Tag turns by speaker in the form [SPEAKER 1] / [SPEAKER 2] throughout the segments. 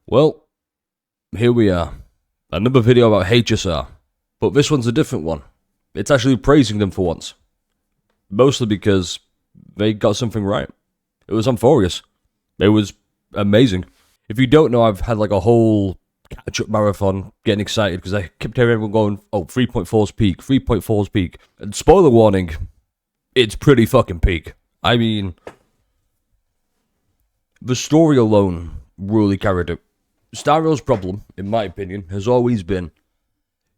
[SPEAKER 1] Well, here we are. Another video about HSR. But this one's a different one. It's actually praising them for once. Mostly because they got something right. It was Amphoreus. It was amazing. If you don't know, I've had like a whole catch-up marathon getting excited because I kept hearing everyone going, oh, 3.4's peak, 3.4's peak. And spoiler warning, it's pretty fucking peak. I mean, the story alone really carried it. Star Rail's problem, in my opinion, has always been,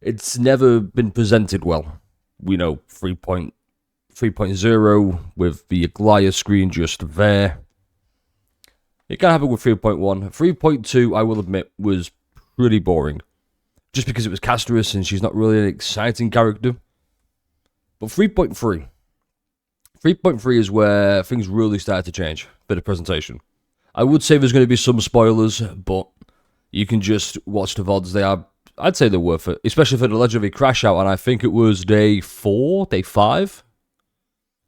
[SPEAKER 1] it's never been presented well. We know 3.0 with the Aglaia screen just there. It can happen with 3.1. 3.2, I will admit, was pretty boring. Just because it was Amphoreus and she's not really an exciting character. But 3.3. 3.3 is where things really started to change for the presentation. I would say there's going to be some spoilers, but you can just watch the VODs. They are, I'd say they're worth it, especially for the legendary crash out, and I think it was day 4, day 5.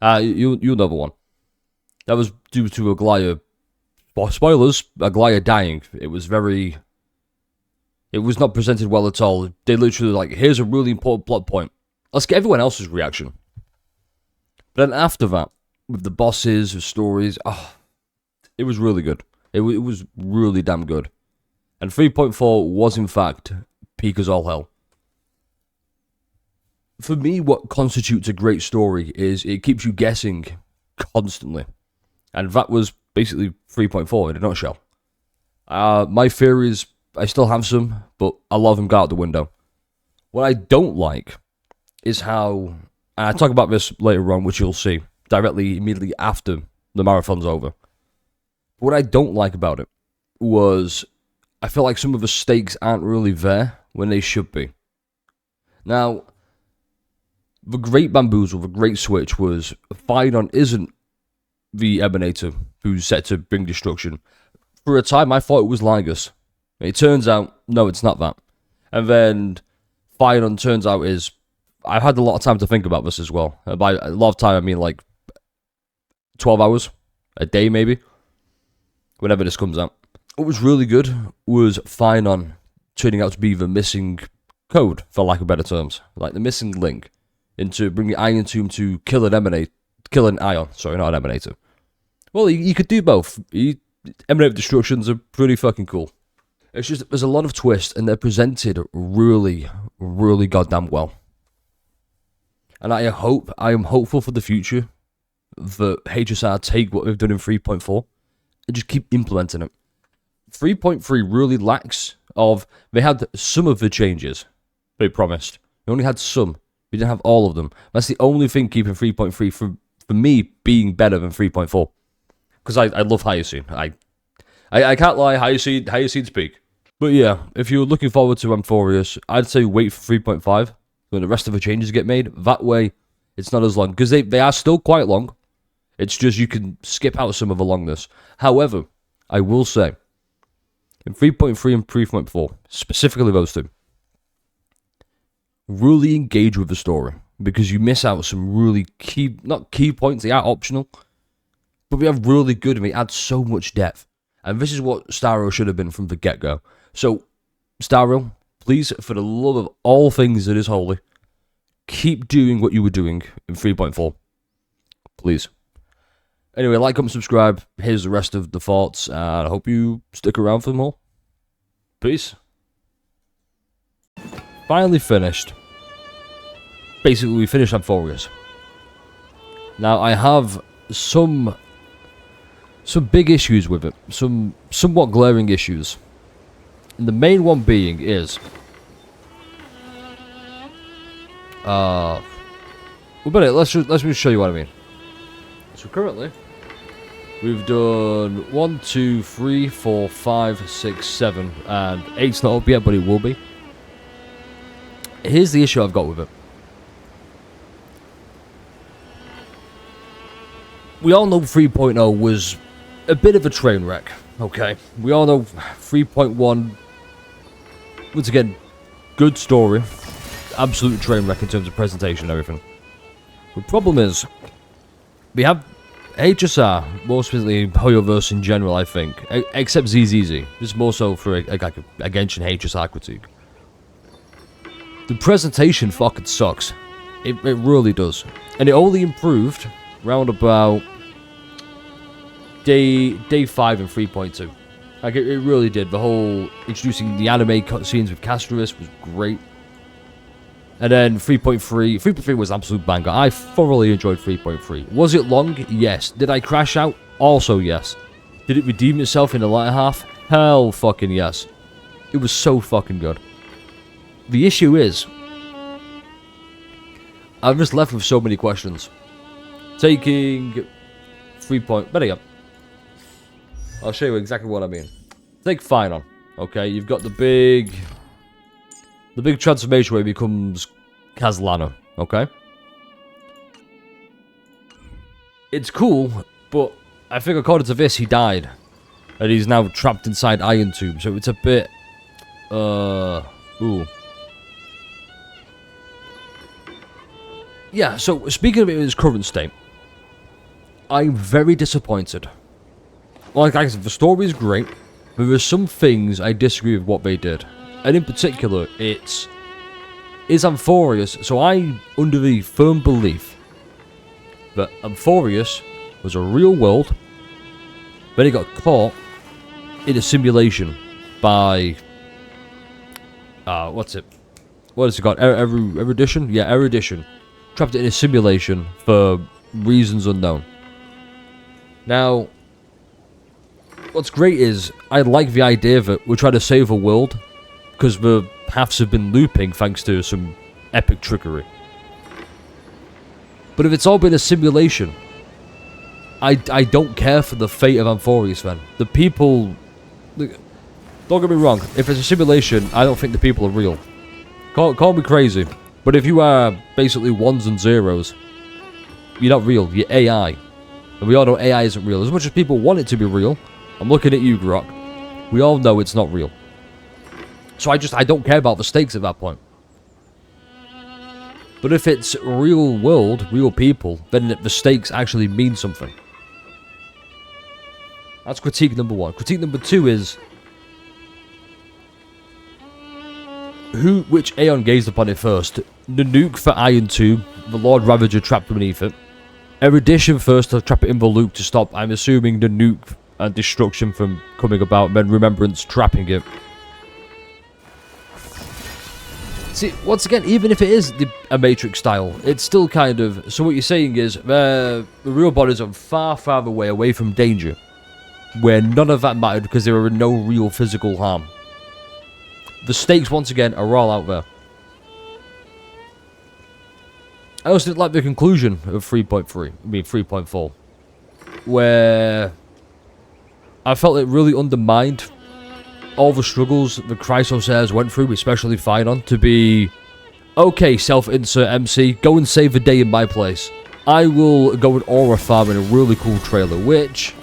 [SPEAKER 1] You'll know the one. That was due to Aglaia. Spoilers, Aglaia dying. It was not presented well at all. They literally like, here's a really important plot point. Let's get everyone else's reaction. But then after that, with the bosses, the stories, it was really good. It was really damn good. And 3.4 was, in fact, peak as all hell. For me, what constitutes a great story is it keeps you guessing constantly. And that was basically 3.4 in a nutshell. My theories, I still have some, but a lot of them got out the window. What I don't like is how, and I talk about this later on, which you'll see directly, immediately after the marathon's over. What I don't like about it was, I feel like some of the stakes aren't really there when they should be. Now, the great bamboozle, the great switch was, Phaidon isn't the Emanator who's set to bring destruction. For a time, I thought it was Lygus. It turns out, no, it's not that. And then Phaidon turns out is, I've had a lot of time to think about this as well. By a lot of time, I mean like 12 hours, a day maybe, whenever this comes out. What was really good was Phaidon turning out to be the missing code, for lack of better terms. Like the missing link into bringing Iron Tomb to kill an Ion. Sorry, not an Emanator. Well, you could do both. Emanator destructions are pretty fucking cool. It's just, there's a lot of twists, and they're presented really, really goddamn well. And I am hopeful for the future that HSR take what they've done in 3.4 and just keep implementing it. 3.3 really lacks of, they had some of the changes they promised. They only had some. We didn't have all of them. That's the only thing keeping 3.3 for me being better than 3.4. Because I love Hyacine. I can't lie, Hyacine's peak. But yeah, if you're looking forward to Amphoreus, I'd say wait for 3.5 when the rest of the changes get made. That way, it's not as long. Because they are still quite long. It's just you can skip out some of the longness. However, I will say, in 3.3 and 3.4, specifically those two, really engage with the story, because you miss out some really not key points, they are optional, but we have really good, and we add so much depth. And this is what Star Rail should have been from the get-go. So, Star Rail, please, for the love of all things that is holy, keep doing what you were doing in 3.4. Please. Anyway, like, comment, subscribe. Here's the rest of the thoughts, and I hope you stick around for more. Peace. Finally finished. Basically, we finished Amphoreus. Now, I have some big issues with it. Some somewhat glaring issues. And the main one being is, well, but let's just show you what I mean. So currently, we've done 1, 2, 3, 4, 5, 6, 7, and 8's not up yet, but it will be. Here's the issue I've got with it. We all know 3.0 was a bit of a train wreck, okay? We all know 3.1, once again, good story, absolute train wreck in terms of presentation and everything. The problem is, we have HSR, more specifically Hoyoverse in general, I think, except ZZZ. This is more so for a Genshin HSR critique. The presentation fucking sucks. It really does. And it only improved round about day 5 and 3.2. Like, it really did. The whole introducing the anime cutscenes with Amphoreus was great. And then 3.3 was absolute banger. I thoroughly enjoyed 3.3. Was it long? Yes. Did I crash out? Also yes. Did it redeem itself in the latter half? Hell fucking yes. It was so fucking good. The issue is, I'm just left with so many questions. Taking 3 point... Better yet. I'll show you exactly what I mean. Take Finon. Okay, you've got the big transformation where he becomes Kazlana, okay? It's cool, but I think according to this, he died. And he's now trapped inside Iron Tomb, so it's a bit... Ooh. Yeah, so speaking of it in its current state, I'm very disappointed. Like I said, the story is great, but there's some things I disagree with what they did. And in particular, is Amphoreus. So I'm under the firm belief that Amphoreus was a real world, then he got caught in a simulation by... what's it? What has it got? Erudition? Yeah, Erudition. Trapped it in a simulation for reasons unknown. Now, what's great is, I like the idea that we're trying to save a world, because the paths have been looping thanks to some epic trickery. But if it's all been a simulation, I don't care for the fate of Amphoreus then. The people... Don't get me wrong, if it's a simulation, I don't think the people are real. Call me crazy, but if you are basically ones and zeros, you're not real, you're AI. And we all know AI isn't real. As much as people want it to be real, I'm looking at you, Grok. We all know it's not real. So I don't care about the stakes at that point. But if it's real world, real people, then the stakes actually mean something. That's critique number 1. Critique number 2 is... which Aeon gazed upon it first? Nanook for Iron Tomb, the Lord Ravager trapped beneath it. Erudition first to trap it in the loop to stop, I'm assuming, the nuke and destruction from coming about, then Remembrance trapping it. See, once again, even if it is a Matrix style, it's still kind of... So what you're saying is, the real bodies are far, far away from danger, where none of that mattered because there were no real physical harm. The stakes, once again, are all out there. I also didn't like the conclusion of 3.4, where I felt it really undermined all the struggles the Chrysosairs went through, especially Finon, to be, okay, self-insert MC, go and save the day in my place. I will go and aura farm in a really cool trailer, which,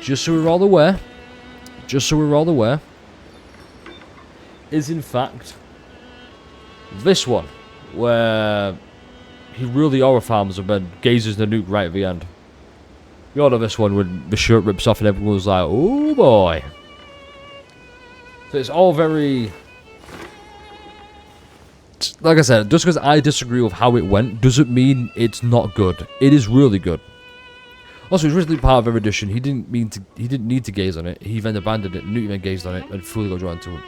[SPEAKER 1] just so we're all aware, is in fact this one, where he really aura farms and then gazes the nuke right at the end. You all know this one when the shirt rips off and everyone's like, oh boy. So it's all very... Like I said, just because I disagree with how it went, doesn't mean it's not good. It is really good. Also, it's originally part of Erudition. He didn't need to gaze on it. He then abandoned it, Newton then gazed on it, and fully got drawn to it.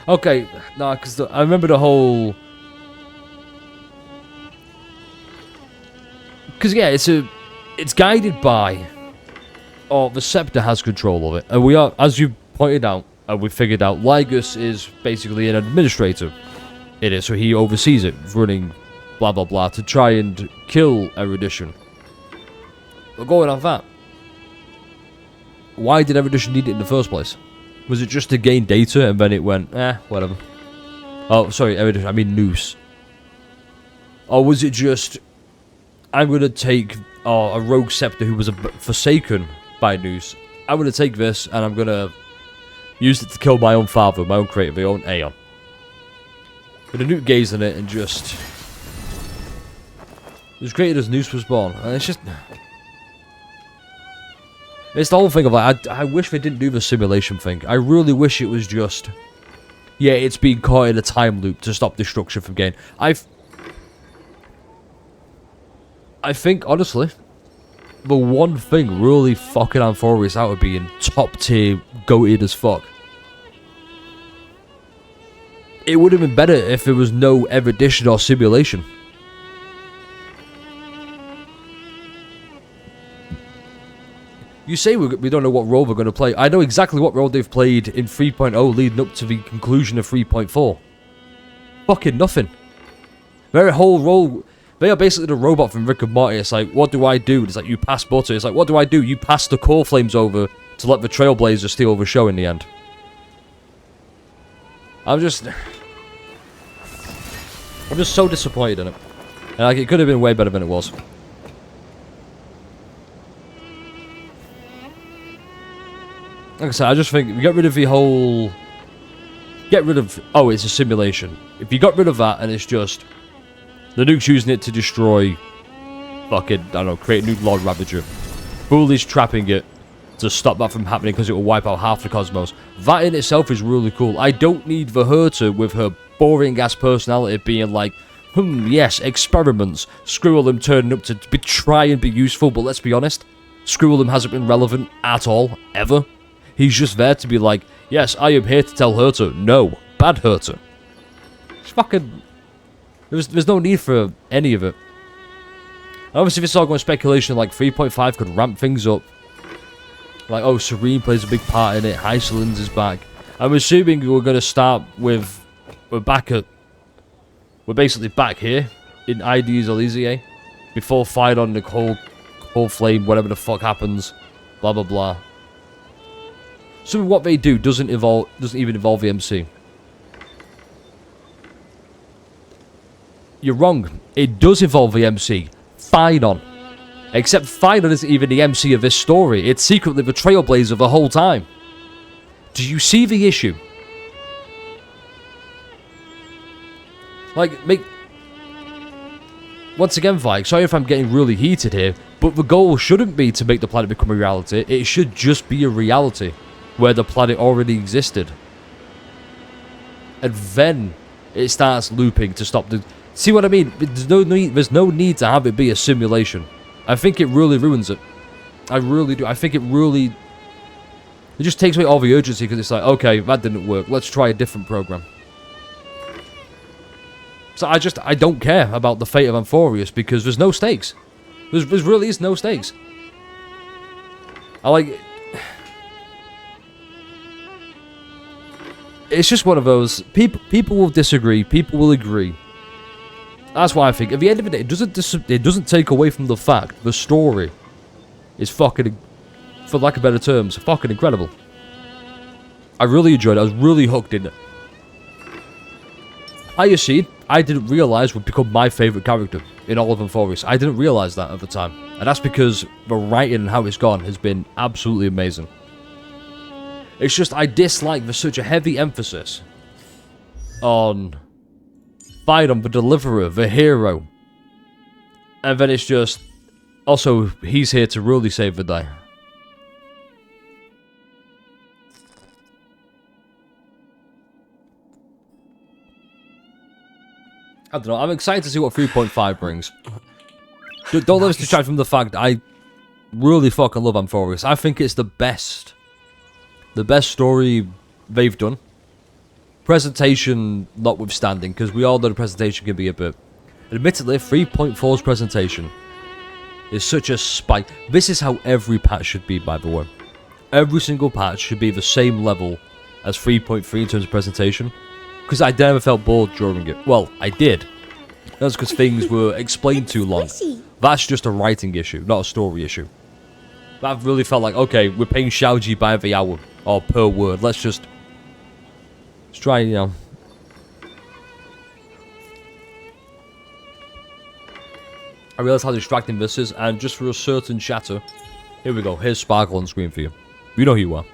[SPEAKER 1] Okay, nah, because I remember the whole... Because, yeah, it's guided by... Or the Scepter has control of it. And we are, as you pointed out, and we figured out, Lygus is basically an administrator in it, so he oversees it, running blah blah blah to try and kill Erudition. But going off that, why did Erudition need it in the first place? Was it just to gain data and then it went, whatever? Oh, sorry, Erudition, I mean Noose. Or was it just, I'm going to take a rogue scepter who was forsaken by Noose. I'm going to take this and I'm going to use it to kill my own father, my own creator, my own Aeon. But the nuke gazed on it and just... It was created as Noose was born. And it's just... It's the whole thing of like, I wish they didn't do the simulation thing. I really wish it was just... Yeah, it's being caught in a time loop to stop destruction from getting... I think, honestly, the one thing really fucking Amphoreus out of being top tier, goated as fuck. It would have been better if there was no erudition or simulation. You say we don't know what role we're going to play. I know exactly what role they've played in 3.0 leading up to the conclusion of 3.4. Fucking nothing. Their whole role... They are basically the robot from Rick and Morty. It's like, what do I do? It's like, you pass butter. It's like, what do I do? You pass the core flames over to let the Trailblazer steal the show in the end. I'm just so disappointed in it. And like, it could have been way better than it was. Like I said, I just think we get rid of the whole... Get rid of... Oh, it's a simulation. If you got rid of that and it's just... The nuke's using it to destroy... Fucking, I don't know, create a new Lord Ravager. Foolish trapping it to stop that from happening because it will wipe out half the cosmos. That in itself is really cool. I don't need the Herta with her boring-ass personality being like... yes, experiments. Squirrelum turning up to try and be useful, but let's be honest. Squirrelum hasn't been relevant at all, ever. He's just there to be like, yes, I am here to tell Herta, no, bad Herta. It's fucking... There's no need for any of it. And obviously, if it's all going speculation, like 3.5 could ramp things up. Like, oh, Serene plays a big part in it, Hysolins is back. I'm assuming we're going to start with... We're basically back here, in ID's Elysiae. Before fight on the whole flame, whatever the fuck happens. Blah, blah, blah. So what they do doesn't even involve the MC. You're wrong. It does involve the MC. Phynon. Except Phynon isn't even the MC of this story. It's secretly the Trailblazer the whole time. Do you see the issue? Like, once again, Vike, sorry if I'm getting really heated here, but the goal shouldn't be to make the planet become a reality. It should just be a reality. Where the planet already existed. And then it starts looping to stop the... See what I mean? There's no need to have it be a simulation. I think it really ruins it. I really do. I think it really... It just takes away all the urgency because it's like, okay, that didn't work. Let's try a different program. So I don't care about the fate of Amphoreus because there's no stakes. There really is no stakes. I like... It's just one of those... People will disagree. People will agree. That's why I think. At the end of the day, it doesn't take away from the fact the story is fucking... For lack of better terms, fucking incredible. I really enjoyed it. I was really hooked in it. Hyacine, I didn't realise would become my favourite character in all of Amphoreus. I didn't realise that at the time. And that's because the writing and how it's gone has been absolutely amazing. It's just I dislike there's such a heavy emphasis on Phynon, the deliverer, the hero. And then it's just... Also, he's here to really save the day. I don't know, I'm excited to see what 3.5 brings. Don't let us distract from the fact I really fucking love Amphoreus. I think it's the best story they've done. Presentation notwithstanding, because we all know the presentation can be a bit... Admittedly, 3.4's presentation is such a spike. This is how every patch should be, by the way. Every single patch should be the same level as 3.3 in terms of presentation. Because I never felt bored during it. Well, I did. That's because things were explained too long. That's just a writing issue, not a story issue. That really felt like, okay, we're paying Xiaoji by the hour. Or per word. Let's try, you know. I realize how distracting this is, and just for a certain chatter, here we go. Here's Sparkle on screen for you. You know who you are.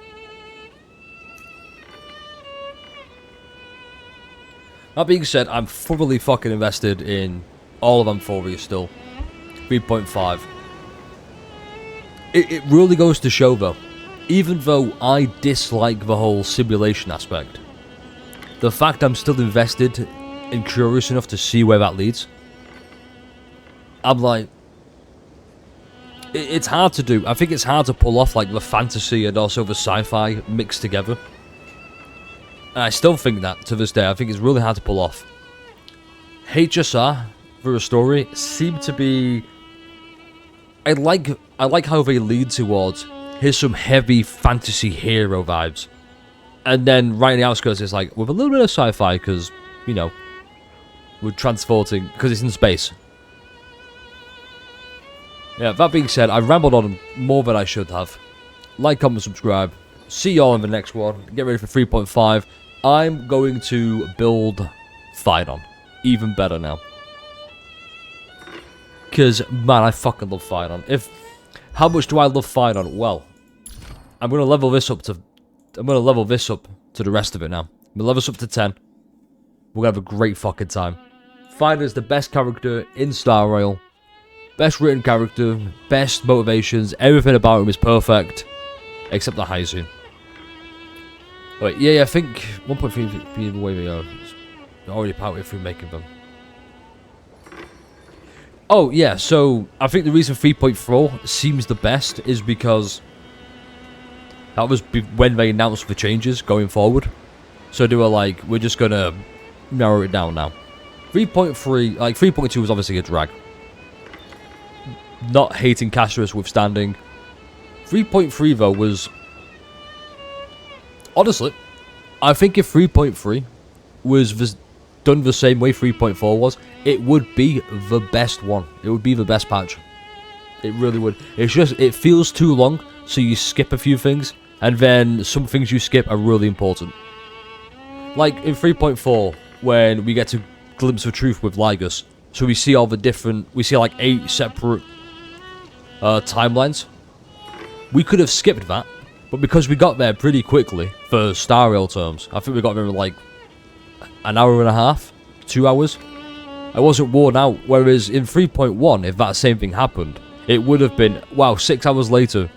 [SPEAKER 1] That being said, I'm thoroughly fucking invested in all of Amphoreus still. 3.5. It really goes to show, though, even though I dislike the whole simulation aspect, the fact I'm still invested and curious enough to see where that leads, I'm like, it's hard to do. I think it's hard to pull off like the fantasy and also the sci-fi mixed together. And I still think that to this day. I think it's really hard to pull off. HSR for a story seemed to be. I like how they lead towards. Here's some heavy fantasy hero vibes, and then right in the outskirts it's like with a little bit of sci-fi because you know we're transporting because it's in space. Yeah, that being said, I rambled on more than I should have. Like, comment, subscribe. See y'all in the next one. Get ready for 3.5. I'm going to build Phaidon. Even better now. Because, man, I fucking love Phaidon. How much do I love Phaidon? Well, I'm going to level this up to the rest of it now. I'm going to level this up to 10. We're going to have a great fucking time. Phaidon's the best character in Star Rail. Best written character, best motivations, everything about him is perfect, except the Hyzun. Wait, yeah, I think 1.3 being the way we are. Already partway through making them. Oh, yeah, so I think the reason 3.4 seems the best is because that was when they announced the changes going forward. So they were like, we're just gonna narrow it down now. 3.3, like 3.2 was obviously a drag. Not hating Casterus withstanding. 3.3 though was... Honestly, I think if 3.3 was done the same way 3.4 was, it would be the best one. It would be the best patch. It really would. It's just, it feels too long, so you skip a few things, and then some things you skip are really important. Like in 3.4, when we get to glimpse of truth with Lygus, so we see all the different, we see like 8 separate timelines. We could have skipped that, but because we got there pretty quickly, for Star Rail terms, I think we got there in like an hour and a half, 2 hours. I wasn't worn out, whereas in 3.1, if that same thing happened, it would have been, wow, 6 hours later.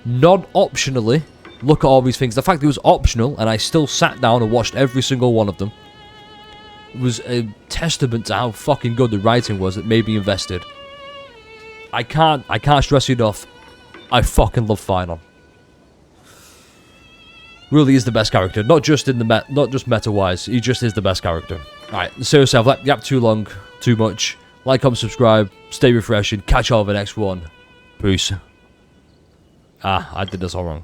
[SPEAKER 1] Non-optionally, look at all these things. The fact it was optional, and I still sat down and watched every single one of them, was a testament to how fucking good the writing was that made me invested. I can't stress enough. I fucking love Phaidon. Really is the best character, not just meta-wise. He just is the best character. Alright, seriously, I've let the app too long, too much. Like, comment, subscribe, stay refreshing, catch y'all in the next one. Peace. I did this all wrong.